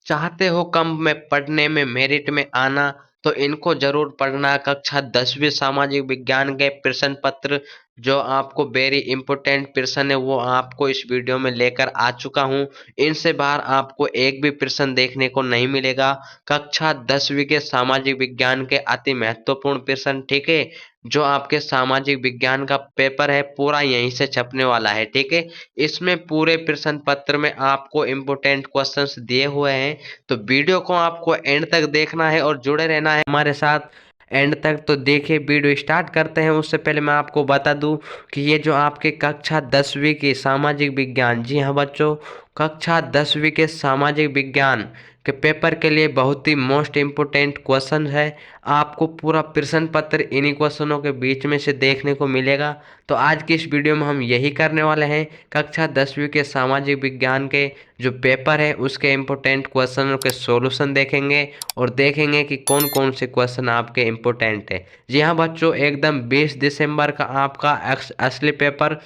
चाहते हो कम में पढ़ने में मेरिट में आना तो इनको जरूर पढ़ना। कक्षा 10वीं सामाजिक विज्ञान के प्रश्न पत्र जो आपको वेरी इंपॉर्टेंट प्रश्न है वो आपको इस वीडियो में लेकर आ चुका हूँ। इनसे बाहर आपको एक भी प्रश्न देखने को नहीं मिलेगा। कक्षा 10वीं के सामाजिक विज्ञान के अति महत्वपूर्ण प्रश्न, ठीक है, जो आपके सामाजिक विज्ञान का पेपर है पूरा यहीं से छपने वाला है, ठीक है। इसमें पूरे प्रश्न पत्र में आपको इम्पोर्टेंट क्वेश्चंस दिए हुए हैं, तो वीडियो को आपको एंड तक देखना है और जुड़े रहना है हमारे साथ एंड तक। तो देखिए वीडियो स्टार्ट करते हैं। उससे पहले मैं आपको बता दूं कि ये जो आपके कक्षा 10वीं की सामाजिक विज्ञान, जी हाँ बच्चों, कक्षा 10वीं के सामाजिक विज्ञान के पेपर के लिए बहुत ही मोस्ट इम्पोर्टेंट क्वेश्चन है। आपको पूरा प्रश्न पत्र इन्हीं क्वेश्चनों के बीच में से देखने को मिलेगा। तो आज की इस वीडियो में हम यही करने वाले हैं, कक्षा 10वीं के सामाजिक विज्ञान के जो पेपर है उसके इम्पोर्टेंट क्वेश्चनों के सॉल्यूशन देखेंगे और देखेंगे कि कौन कौन से क्वेश्चन आपके इम्पोर्टेंट है। जी हाँ बच्चों, एकदम 20 दिसंबर का आपका असली पेपर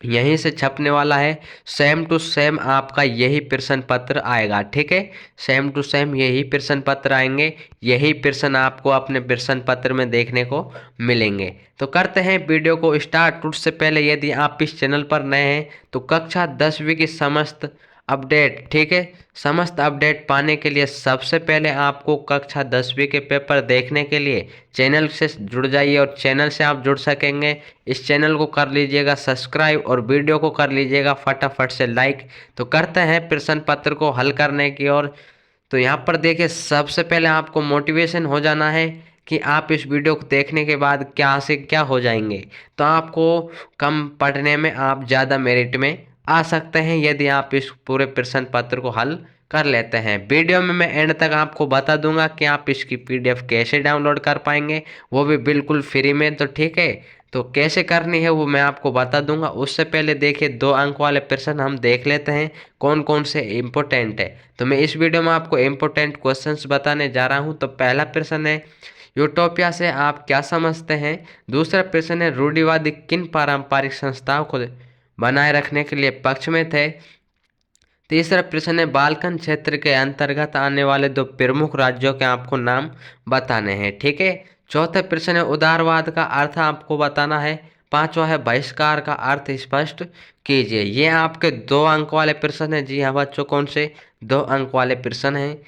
यहीं से छपने वाला है। सेम टू सेम आपका यही प्रश्न पत्र आएगा, ठीक है। सेम टू सेम यही प्रश्न पत्र आएंगे, यही प्रश्न आपको अपने प्रश्न पत्र में देखने को मिलेंगे। तो करते हैं वीडियो को स्टार्ट। उससे पहले यदि आप इस चैनल पर नए हैं तो कक्षा 10वीं की समस्त अपडेट, ठीक है, समस्त अपडेट पाने के लिए सबसे पहले आपको कक्षा 10वीं के पेपर देखने के लिए चैनल से जुड़ जाइए और चैनल से आप जुड़ सकेंगे। इस चैनल को कर लीजिएगा सब्सक्राइब और वीडियो को कर लीजिएगा फटाफट से लाइक। तो करते हैं प्रश्न पत्र को हल करने की ओर। तो यहाँ पर देखिए सबसे पहले आपको मोटिवेशन हो जाना है कि आप इस वीडियो को देखने के बाद क्या से क्या हो जाएंगे। तो आपको कम पढ़ने में आप ज़्यादा मेरिट में आ सकते हैं यदि आप इस पूरे प्रश्न पत्र को हल कर लेते हैं। वीडियो में मैं एंड तक आपको बता दूंगा कि आप इसकी पीडीएफ कैसे डाउनलोड कर पाएंगे, वो भी बिल्कुल फ्री में। तो ठीक है, तो कैसे करनी है वो मैं आपको बता दूंगा। उससे पहले देखिए 2 अंक वाले प्रश्न हम देख लेते हैं कौन कौन से इम्पोर्टेंट है। तो मैं इस वीडियो में आपको इम्पोर्टेंट क्वेश्चंस बताने जा रहा हूं। तो पहला प्रश्न है, यूटोपिया से आप क्या समझते हैं। दूसरा प्रश्न है, रूढ़िवादी किन पारंपरिक संस्थाओं को बनाए रखने के लिए पक्ष में थे। तीसरा प्रश्न है, बाल्कन क्षेत्र के अंतर्गत आने वाले 2 प्रमुख राज्यों के आपको नाम बताने हैं, ठीक है। चौथा प्रश्न है, उदारवाद का अर्थ आपको बताना है। पांचवा है, बहिष्कार का अर्थ स्पष्ट कीजिए। ये आपके 2 अंक वाले प्रश्न है। जी हाँ बच्चों, कौन से 2 अंक वाले प्रश्न हैं।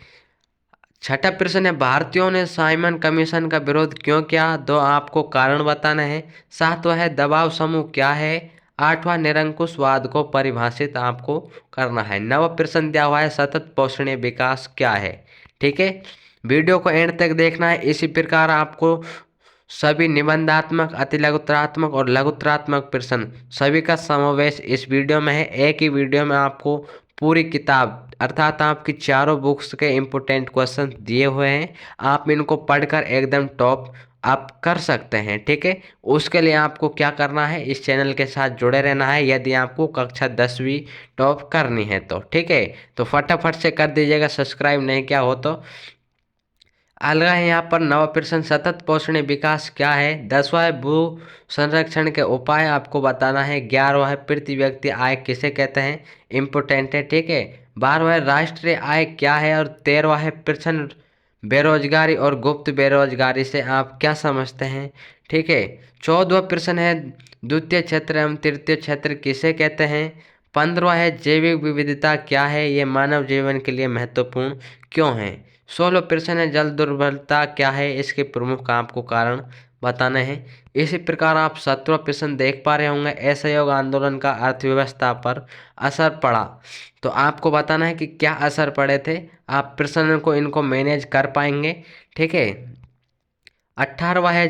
छठा प्रश्न है, भारतीयों ने साइमन कमीशन का विरोध क्यों किया। 2 आपको कारण बताना है। सातवां है, दबाव समूह क्या है। आठवां, निरंकुशवाद को परिभाषित आपको करना है। नवा प्रश्न दिया हुआ है, सतत पोषणीय विकास क्या है, ठीक है। वीडियो को एंड तक देखना है। इसी प्रकार आपको सभी निबंधात्मक, अतिलघुत्रात्मक और लघुत्रात्मक प्रश्न सभी का समावेश इस वीडियो में है। एक ही वीडियो में आपको पूरी किताब अर्थात आपकी चारों बुक्स के इम्पोर्टेंट क्वेश्चन दिए हुए हैं। आप इनको पढ़कर एकदम टॉप आप कर सकते हैं, ठीक है। उसके लिए आपको क्या करना है, इस चैनल के साथ जुड़े रहना है यदि आपको कक्षा 10वीं टॉप करनी है तो, ठीक है। तो फटाफट से कर दीजिएगा सब्सक्राइब नहीं किया हो तो। अगला है यहाँ पर नवा प्रश्न, सतत पोषणीय विकास क्या है। 10वां है, भू संरक्षण के उपाय आपको बताना है। 11वां है, प्रति व्यक्ति आय किसे कहते हैं, इम्पोर्टेंट है, ठीक है। 12वां है, राष्ट्रीय आय क्या है। और 13वां है, प्रश्न बेरोजगारी और गुप्त बेरोजगारी से आप क्या समझते हैं, ठीक है। 14वां प्रश्न है, द्वितीय क्षेत्र एवं तृतीय क्षेत्र किसे कहते हैं। 15वां है, जैविक विविधता क्या है, ये मानव जीवन के लिए महत्वपूर्ण क्यों है। 16वां प्रश्न है, जल दुर्बलता क्या है, इसके प्रमुख आपको कारण बताने हैं। इसी प्रकार आप 17वां प्रश्न देख पा रहे होंगे, असहयोग आंदोलन का अर्थव्यवस्था पर असर पड़ा। तो आपको बताना है कि क्या असर पड़े थे। आप प्रश्न को इनको मैनेज कर पाएंगे, ठीक है। 18वां है,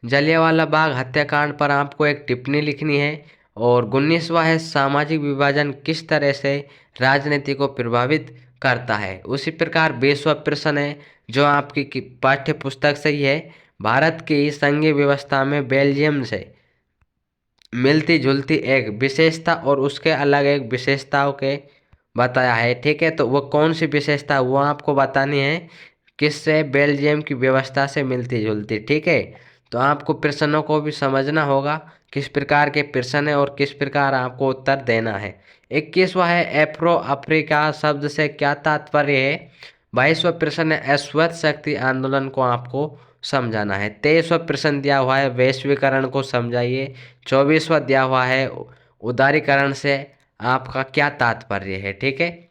जलियांवाला बाग हत्याकांड पर आपको एक टिप्पणी लिखनी है। और 19वां है, सामाजिक विभाजन किस तरह से राजनीति को प्रभावित करता है। उसी प्रकार 20वां प्रश्न है जो आपकी पाठ्य पुस्तक से ही है, भारत की संघीय व्यवस्था में बेल्जियम से मिलती जुलती एक विशेषता और उसके अलग एक विशेषताओं के बताया है, ठीक है। तो वो कौन सी विशेषता वो आपको बतानी है, किससे बेल्जियम की व्यवस्था से मिलती जुलती, ठीक है। तो आपको प्रश्नों को भी समझना होगा, किस प्रकार के प्रश्न है और किस प्रकार आपको उत्तर देना है। 21वां है एफ्रो अफ्रीका शब्द से क्या तात्पर्य है। 22वां प्रश्न है अश्वत्थ शक्ति आंदोलन को आपको समझाना है। 23वां प्रश्न दिया हुआ है वैश्वीकरण को समझाइए। 24वां दिया हुआ है उदारीकरण से आपका क्या तात्पर्य है। ठीक है,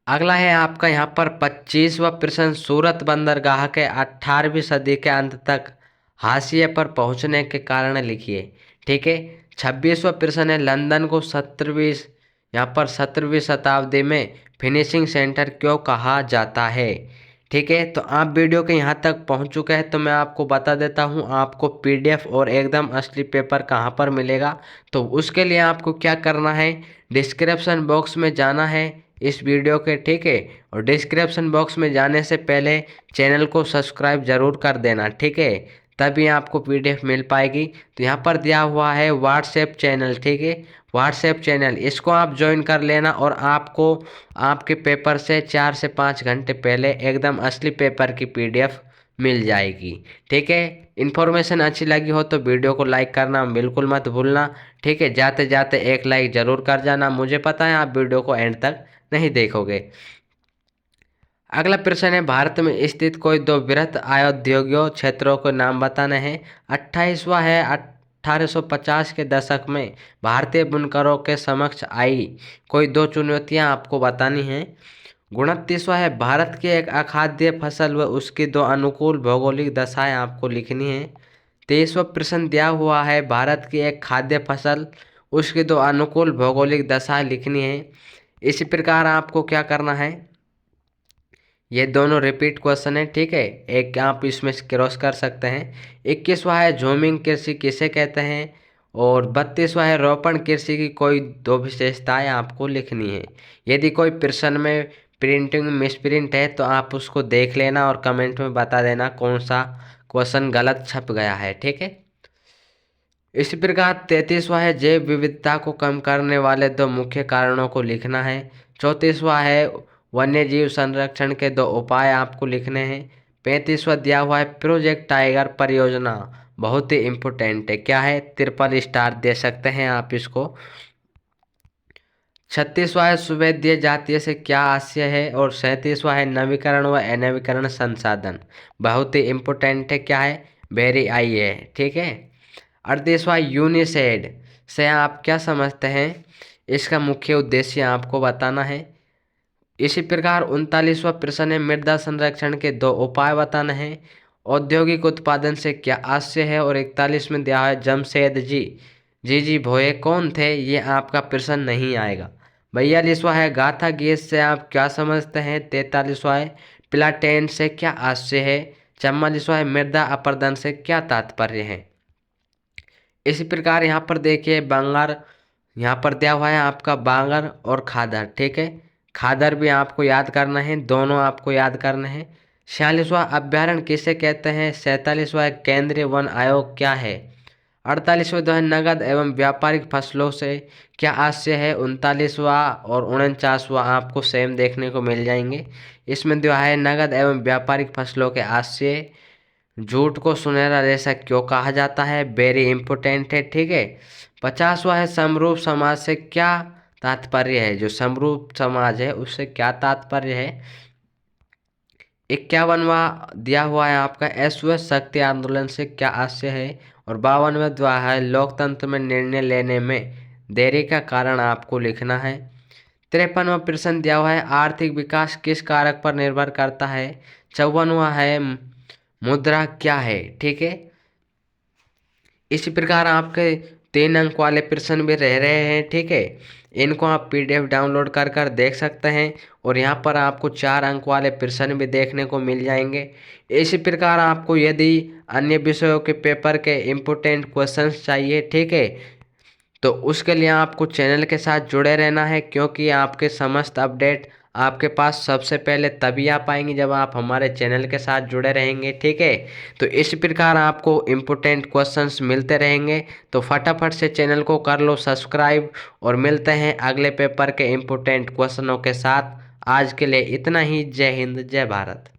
अगला है आपका यहाँ पर 25वां प्रश्न सूरत बंदरगाह के 18वीं सदी के अंत तक हाशिए पर पहुँचने के कारण लिखिए। ठीक है, 26वां प्रश्न है लंदन को 17वीं शताब्दी में फिनिशिंग सेंटर क्यों कहा जाता है। ठीक है, तो आप वीडियो के यहाँ तक पहुँच चुके हैं तो मैं आपको बता देता हूँ आपको पीडीएफ और एकदम असली पेपर कहाँ पर मिलेगा। तो उसके लिए आपको क्या करना है, डिस्क्रिप्शन बॉक्स में जाना है इस वीडियो के। ठीक है, और डिस्क्रिप्शन बॉक्स में जाने से पहले चैनल को सब्सक्राइब जरूर कर देना। ठीक है, तभी आपको पीडीएफ मिल पाएगी। तो यहाँ पर दिया हुआ है व्हाट्सएप चैनल। ठीक है, व्हाट्सएप चैनल इसको आप ज्वाइन कर लेना और आपको आपके पेपर से 4 से 5 घंटे पहले एकदम असली पेपर की पीडीएफ मिल जाएगी। ठीक है, इन्फॉर्मेशन अच्छी लगी हो तो वीडियो को लाइक करना बिल्कुल मत भूलना। ठीक है, जाते जाते एक लाइक जरूर कर जाना, मुझे पता है आप वीडियो को एंड तक नहीं देखोगे। अगला प्रश्न है भारत में स्थित कोई दो वृहत औद्योगिक क्षेत्रों के नाम बताने हैं। 28वां है 1850 के दशक में भारतीय बुनकरों के समक्ष आई कोई दो चुनौतियां आपको बतानी हैं। 29वां है भारत की एक अखाद्य फसल व उसकी दो अनुकूल भौगोलिक दशाएं आपको लिखनी है। 23वां प्रश्न दिया हुआ है भारत की एक खाद्य फसल उसकी दो अनुकूल भौगोलिक दशाएं लिखनी है। इसी प्रकार आपको क्या करना है, ये दोनों रिपीट क्वेश्चन है। ठीक है, एक आप इसमें क्रॉस कर सकते हैं। 21वां है झूमिंग कृषि किसे कहते हैं और 32वां है रोपण कृषि की कोई दो विशेषताएं आपको लिखनी है। यदि कोई प्रश्न में प्रिंटिंग मिसप्रिंट है तो आप उसको देख लेना और कमेंट में बता देना कौन सा क्वेश्चन गलत छप गया है। ठीक है, इसी प्रकार 33वां है जैव विविधता को कम करने वाले दो मुख्य कारणों को लिखना है। 34वां है वन्य जीव संरक्षण के दो उपाय आपको लिखने हैं। 35वां दिया हुआ है प्रोजेक्ट टाइगर परियोजना बहुत ही इम्पोर्टेंट है, क्या है, 3 स्टार दे सकते हैं आप इसको। 36वां है सुवेदीय जातीय से क्या आशय है और 37वां है नवीकरण व अनवीकरण संसाधन बहुत ही इम्पोर्टेंट है, क्या है, वेरी आई है। ठीक है, 38वां यूनिसेड से आप क्या समझते हैं, इसका मुख्य उद्देश्य आपको बताना है। इसी प्रकार 39वां प्रश्न है मृदा संरक्षण के दो उपाय बताने हैं। औद्योगिक उत्पादन से क्या आशय है और 41 में दिया है जमशेद जी भोये कौन थे, ये आपका प्रश्न नहीं आएगा। 42वां है गाथा गैस से आप क्या समझते हैं। 43वां है प्लाटेन से क्या आशय है। 44वां है मृदा अपरदन से क्या तात्पर्य है। इसी प्रकार यहाँ पर देखिए बांगर, यहाँ पर दिया हुआ है आपका बांगर और खादर। ठीक है, खादर भी आपको याद करना है, दोनों आपको याद करने हैं। 46वां अभ्यारण्य किसे कहते हैं। 47वां केंद्रीय वन आयोग क्या है। 48वां जो है नगद एवं व्यापारिक फसलों से क्या आशय है। 39वां और 49वां आपको सेम देखने को मिल जाएंगे। इसमें जो है नगद एवं व्यापारिक फसलों के आशय झूठ को सुनहरा रेशा क्यों कहा जाता है, वेरी इंपॉर्टेंट है। ठीक है, 50वां है समरूप समाज से क्या तात्पर्य है, जो समरूप समाज है उससे क्या तात्पर्य है। 51वां दिया हुआ है आपका अश्वत्थ शक्ति आंदोलन से क्या आशय है और 52वां दिया है लोकतंत्र में निर्णय लेने में देरी का कारण आपको लिखना है। 53वां प्रश्न दिया हुआ है आर्थिक विकास किस कारक पर निर्भर करता है। 54वां है मुद्रा क्या है। ठीक है, इसी प्रकार आपके 3 अंक वाले प्रश्न भी रह रहे हैं। ठीक है, इनको आप पीडीएफ डाउनलोड कर कर देख सकते हैं और यहाँ पर आपको 4 अंक वाले प्रश्न भी देखने को मिल जाएंगे। इसी प्रकार आपको यदि अन्य विषयों के पेपर के इम्पोर्टेंट क्वेश्चंस चाहिए, ठीक है, तो उसके लिए आपको चैनल के साथ जुड़े रहना है, क्योंकि आपके समस्त अपडेट आपके पास सबसे पहले तभी आ पाएंगे जब आप हमारे चैनल के साथ जुड़े रहेंगे। ठीक है, तो इस प्रकार आपको इम्पोर्टेंट क्वेश्चंस मिलते रहेंगे, तो फटाफट से चैनल को कर लो सब्सक्राइब और मिलते हैं अगले पेपर के इम्पोर्टेंट क्वेश्चनों के साथ। आज के लिए इतना ही। जय हिंद, जय भारत।